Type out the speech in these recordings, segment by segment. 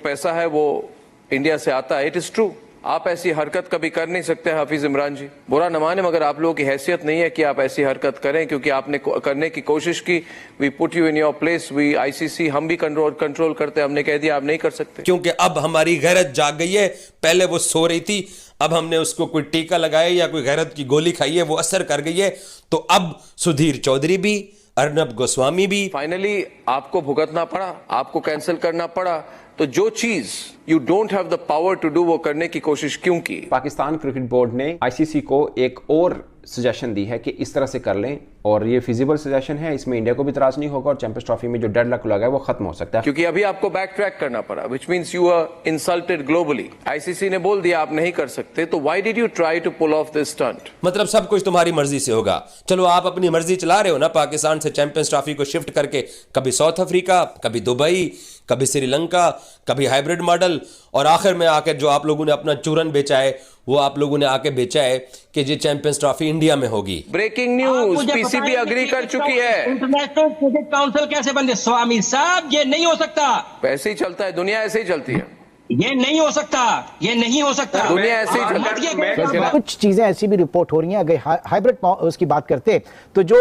पैसा है वो इंडिया से आता है, इट इज ट्रू। आप ऐसी हरकत कभी कर नहीं सकते हाफिज इमरान जी, बुरा न माने, मगर आप लोगों की हैसियत नहीं है कि आप ऐसी हरकत करें, क्योंकि आपने करने की कोशिश की। We put you in your place, we ICC हम भी कंट्रोल करते, हमने कह दिया आप नहीं कर सकते। क्योंकि अब हमारी गैरत जाग गई है। पहले वो सो रही थी, अब हमने उसको कोई टीका लगाया या कोई गैरत की गोली खाई है, वो असर कर गई है। तो अब सुधीर चौधरी भी, अर्नब गोस्वामी भी, फाइनली आपको भुगतना पड़ा, आपको कैंसिल करना पड़ा। तो जो चीज you don't have the power to do, वो करने की कोशिश क्यों की? पाकिस्तान क्रिकेट बोर्ड ने आईसीसी को एक और सजेशन दी है कि इस तरह से कर लें, और ये फिजिबल सजेशन है, इसमें इंडिया को भी इतराज नहीं होगा और चैंपियंस ट्रॉफी में जो डेडलॉक लगा है वो खत्म हो सकता है। क्योंकि अभी आपको बैक ट्रैक करना पड़ा, which means you are insulted globally. ICC ने बोल दिया आप नहीं कर सकते, तो why did you try to pull off this stunt? मतलब सब कुछ तुम्हारी मर्जी से होगा। चलो आप अपनी मर्जी चला रहे हो ना, पाकिस्तान से चैंपियंस ट्रॉफी को शिफ्ट करके कभी साउथ अफ्रीका, कभी दुबई, कभी श्रीलंका, कभी हाइब्रिड मॉडल, और आखिर में आकर जो आप लोगों ने अपना चूरन बेचा है वो आप लोगों ने आके बेचा है कि ये चैंपियंस ट्रॉफी इंडिया में होगी। ब्रेकिंग न्यूज, पीसीबी अग्री कर चुकी है। इंटरनेशनल क्रिकेट काउंसिल कैसे बन गए? स्वामी साहब, ये नहीं हो सकता। ऐसे ही चलता है दुनिया, ऐसे ही चलती है। ये नहीं हो सकता, ये नहीं हो सकता। दुनिया ऐसे ही चलती है। कुछ चीजें ऐसी भी रिपोर्ट हो रही हैं। अगर हाइब्रिड उसकी बात करते तो जो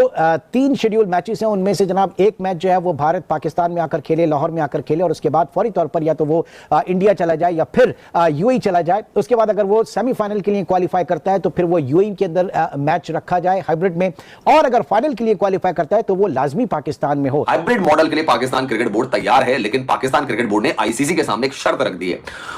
3 शेड्यूल मैचेस हैं उनमें से जनाब एक मैच जो है वो भारत पाकिस्तान में आकर खेले, लाहौर में आकर खेले, और उसके बाद फौरी तौर पर या तो वो इंडिया चला जाए या फिर यूएई चला जाए। उसके बाद अगर वो सेमीफाइनल के लिए क्वालिफाई करता है तो फिर वो यूएई के अंदर मैच रखा जाए हाइब्रिड में, और अगर फाइनल के लिए क्वालिफाई करता है तो वो लाजमी पाकिस्तान में हो। हाइब्रिड मॉडल के लिए पाकिस्तान क्रिकेट बोर्ड तैयार है, लेकिन पाकिस्तान क्रिकेट बोर्ड ने आईसीसी के सामने एक शर्त रख दी है,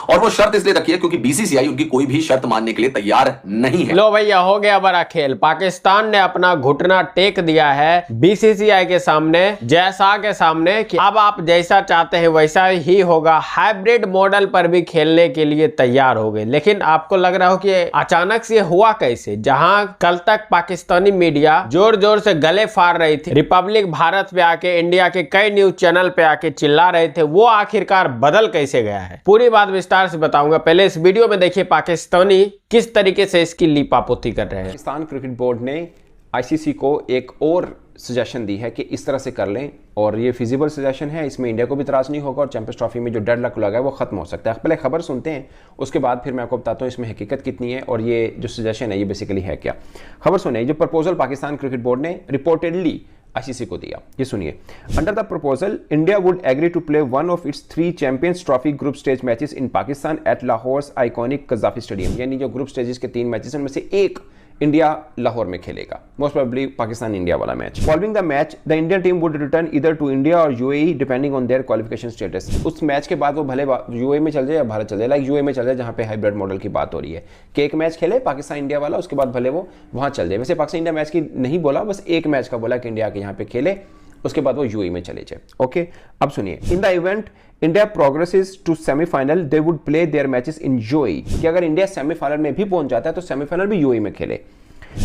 और वो शर्त इसलिए रखी है क्योंकि बीसीसीआई उनकी कोई भी शर्त मानने के लिए तैयार नहीं है। लो भैया, हो गया बड़ा खेल। पाकिस्तान ने अपना घुटना टेक दिया है बीसीसीआई के सामने, जैसा के सामने कि अब आप जैसा चाहते हैं वैसा ही होगा। हाइब्रिड मॉडल पर भी खेलने के लिए तैयार हो गए। लेकिन आपको लग रहा हो कि अचानक से हुआ कैसे? जहां कल तक पाकिस्तानी मीडिया जोर जोर से गले फाड़ रही थी, रिपब्लिक भारत पे आके, इंडिया के कई न्यूज चैनल पे आके चिल्ला रहे थे, वो आखिरकार बदल कैसे गया है? पूरी बात विस्तार से बताऊंगा। पहले इस वीडियो में देखिए पाकिस्तानी किस तरीके से इसकी लीपापोती कर रहे हैं। पाकिस्तान क्रिकेट बोर्ड ने आईसीसी को एक और सजेशन दी है कि इस तरह से कर लें, और ये फिजिबल सजेशन है, इसमें इंडिया को भी इतराज नहीं होगा और चैंपियंस ट्रॉफी में जो डेडलॉक लगा है वो खत्म हो सकता है। पहले खबर सुनते हैं, उसके बाद फिर मैं आपको बताता हूँ इसमें हकीकत कितनी है और ये जो सजेशन है ये बेसिकली है क्या। खबर सुनिए। जो प्रपोजल पाकिस्तान क्रिकेट बोर्ड ने रिपोर्टेडली आईसीसी को दिया, ये सुनिए। Under the proposal, India would agree to play one of its 3 champions trophy group stage matches in Pakistan at Lahore iconic Gaddafi stadium. यानी जो ग्रुप स्टेजेस के 3 मैचेस उनमें से एक इंडिया लाहौर में खेलेगा, मोस्ट प्रोबेबली पाकिस्तान इंडिया वाला match. Following the match the Indian team would return either to India और UAE depending on their qualification status. उस मैच के बाद वो भले यूएई में चल जाए या भारत चल जाए, लाइक यूएई में चल जाए जहां पे हाइब्रिड मॉडल की बात हो रही है कि एक मैच खेले पाकिस्तान इंडिया वाला, उसके बाद भले वो वहां चल जाए। वैसे पाकिस्तान इंडिया मैच की नहीं बोला, बस एक मैच का बोला कि इंडिया के यहाँ पे खेले, उसके बाद वो यूएई में चले जाए। ओके, अब सुनिए। In the event India progresses to semifinal they would play their matches in UAE. कि अगर इंडिया सेमीफाइनल में भी पहुंच जाता है तो सेमीफाइनल भी यूएई में खेले।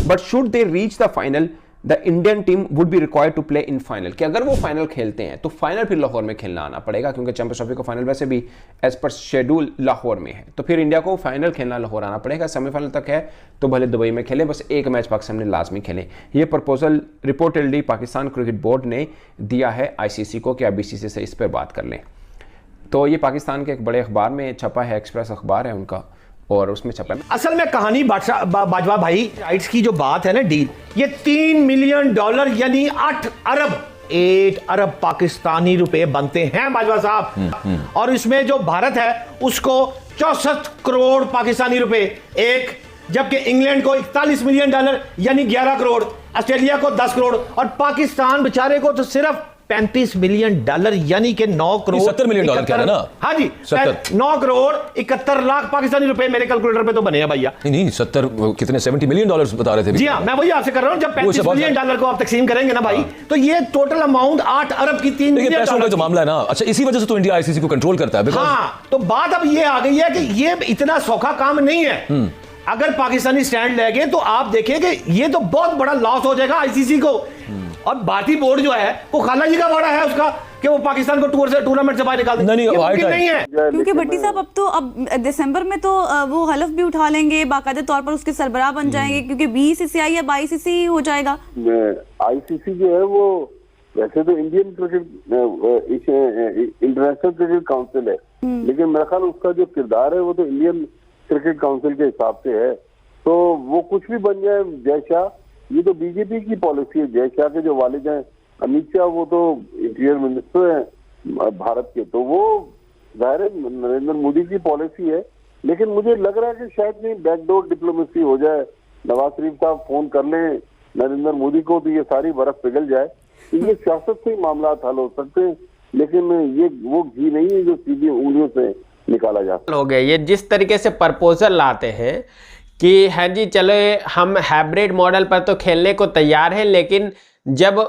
But should they reach the final the Indian team would be required to play in final. कि अगर वो फाइनल खेलते हैं तो फाइनल फिर लाहौर में खेलना आना पड़ेगा, क्योंकि चैंपियंस ट्रॉफी का फाइनल वैसे भी एज पर शेड्यूल लाहौर में है, तो फिर इंडिया को फाइनल खेलना लाहौर आना पड़ेगा। सेमीफाइनल तक है तो भले दुबई में खेले, बस एक मैच पाकिस्तान में लाजमी खेले। ये proposal reportedly Pakistan cricket board ने दिया है आईसीसी को कि आप बीसीसीआई से इस पर बात कर लें। तो ये पाकिस्तान के एक बड़े अखबार में छपा है, एक्सप्रेस अखबार है उनका, और उसमें छपा है। असल में कहानी बाजवा भाई, राइट्स की जो बात है ना, डील, ये $3 मिलियन यानी 8 अरब पाकिस्तानी रुपए बनते हैं बाजवा साहब। और इसमें जो भारत है उसको 64 करोड़ पाकिस्तानी रुपए एक, जबकि इंग्लैंड को $41 मिलियन यानी 11 करोड़, ऑस्ट्रेलिया को 10 करोड़, और पाकिस्तान बेचारे को तो सिर्फ $35 मिलियन यानी कि 9 करोड़ 70 मिलियन डॉलर क्या है ना? हाँ जी, 9 करोड़ 71 लाख पाकिस्तानी रुपए मेरे कैलकुलेटर पे तो बने हैं भैया। नहीं 70 कितने $70 मिलियन बता रहे थे। जी हाँ, मैं वही आपसे कर रहा हूँ। जब $35 मिलियन को आप तकसीम करेंगे ना भाई, तो ये टोटल अमाउंट 8 अरब की 3 मिलियन पैसों का जो मामला है ना। अच्छा, इसी वजह से तो इंडिया आईसीसी को कंट्रोल करता है। हाँ, तो बात अब ये आ गई है कि ये इतना सौखा काम नहीं है। अगर पाकिस्तानी स्टैंड लेंगे तो आप देखें कि ये तो बहुत बड़ा लॉस हो जाएगा आईसीसी को। और भारतीय बोर्ड जो है वो खाला जी का बड़ा है उसका कि वो पाकिस्तान को टूर्नामेंट से बाहर निकाल दें। नहीं है, क्योंकि भट्टी साहब अब दिसंबर में तो वो हलफ भी उठा लेंगे, बाकायदे तौर पर उसके सरबराह बन जाएंगे, क्योंकि बीसीसीआई या आईसीसी हो जाएगा। आईसीसी जो है वो वैसे तो Indian cricket international cricket council है, लेकिन मेरा ख्याल उसका जो किरदार है वो तो इंडियन क्रिकेट काउंसिल के हिसाब से है। तो वो कुछ भी बन जाए, जय शाह, ये तो बीजेपी की पॉलिसी है। जय शाह के जो वालिद हैं अमित शाह, वो तो इंटीरियर मिनिस्टर हैं भारत के, तो वो जाहिर है नरेंद्र मोदी की पॉलिसी है। लेकिन मुझे लग रहा है कि शायद नहीं बैकडोर डिप्लोमेसी हो जाए, नवाज शरीफ साहब फोन कर लें नरेंद्र मोदी को तो ये सारी बर्फ पिघल जाए। तो ये सियासत से ही मामला हल हो सकते हैं, लेकिन ये वो घी नहीं है जो सीधी उंगलियों से निकाला जा सकता हो गया। ये जिस तरीके से प्रपोजल लाते हैं कि हाँ जी चलो हम हाइब्रिड मॉडल पर तो खेलने को तैयार हैं, लेकिन जब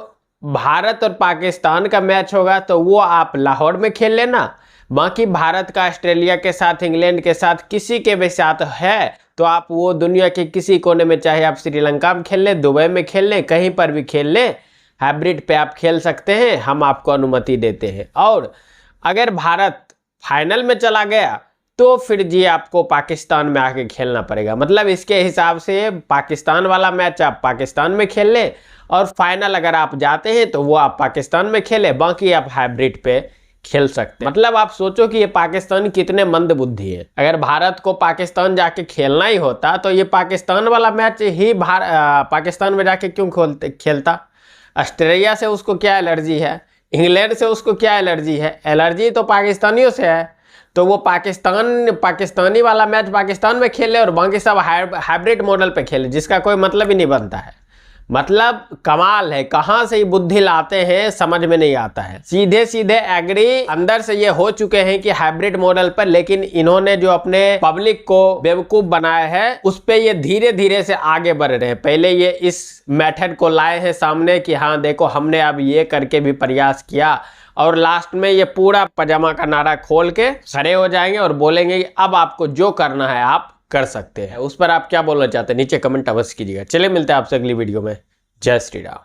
भारत और पाकिस्तान का मैच होगा तो वो आप लाहौर में खेल लेना, बाकी भारत का ऑस्ट्रेलिया के साथ, इंग्लैंड के साथ, किसी के भी साथ है तो आप वो दुनिया के किसी कोने में, चाहे आप श्रीलंका में खेल लें, दुबई में खेल लें, कहीं पर भी खेल लें, हाइब्रिड पे आप खेल सकते हैं, हम आपको अनुमति देते हैं। और अगर भारत फाइनल में चला गया तो फिर जी आपको पाकिस्तान में आके खेलना पड़ेगा। मतलब इसके हिसाब से पाकिस्तान वाला मैच आप पाकिस्तान में खेल लें और फाइनल अगर आप जाते हैं तो वो आप पाकिस्तान में खेलें, बाकी आप हाइब्रिड पे खेल सकते हैं। मतलब आप सोचो कि ये पाकिस्तान कितने मंद बुद्धि है। अगर भारत को पाकिस्तान जाके खेलना ही होता तो ये पाकिस्तान वाला मैच ही पाकिस्तान में जाके क्यों खेलता। ऑस्ट्रेलिया से उसको क्या एलर्जी है, इंग्लैंड से उसको क्या एलर्जी है, एलर्जी तो पाकिस्तानियों से है। तो वो पाकिस्तानी वाला मैच पाकिस्तान में खेले और बाकी सब हाइब्रिड मॉडल पे खेले, जिसका कोई मतलब ही नहीं बनता है। मतलब कमाल है, कहाँ से ये बुद्धि लाते हैं समझ में नहीं आता है। सीधे सीधे एग्री अंदर से ये हो चुके हैं कि हाइब्रिड मॉडल पर, लेकिन इन्होंने जो अपने पब्लिक को बेवकूफ बनाया है उस पे ये धीरे धीरे से आगे बढ़ रहे हैं। पहले ये इस मेथड को लाए हैं सामने कि हाँ देखो हमने अब ये करके भी प्रयास किया, और लास्ट में ये पूरा पजामा का नारा खोल के खड़े हो जाएंगे और बोलेंगे कि अब आपको जो करना है आप कर सकते हैं। उस पर आप क्या बोलना चाहते हैं नीचे कमेंट अवश्य कीजिएगा। चलिए मिलते हैं आपसे अगली वीडियो में। जय श्री राम।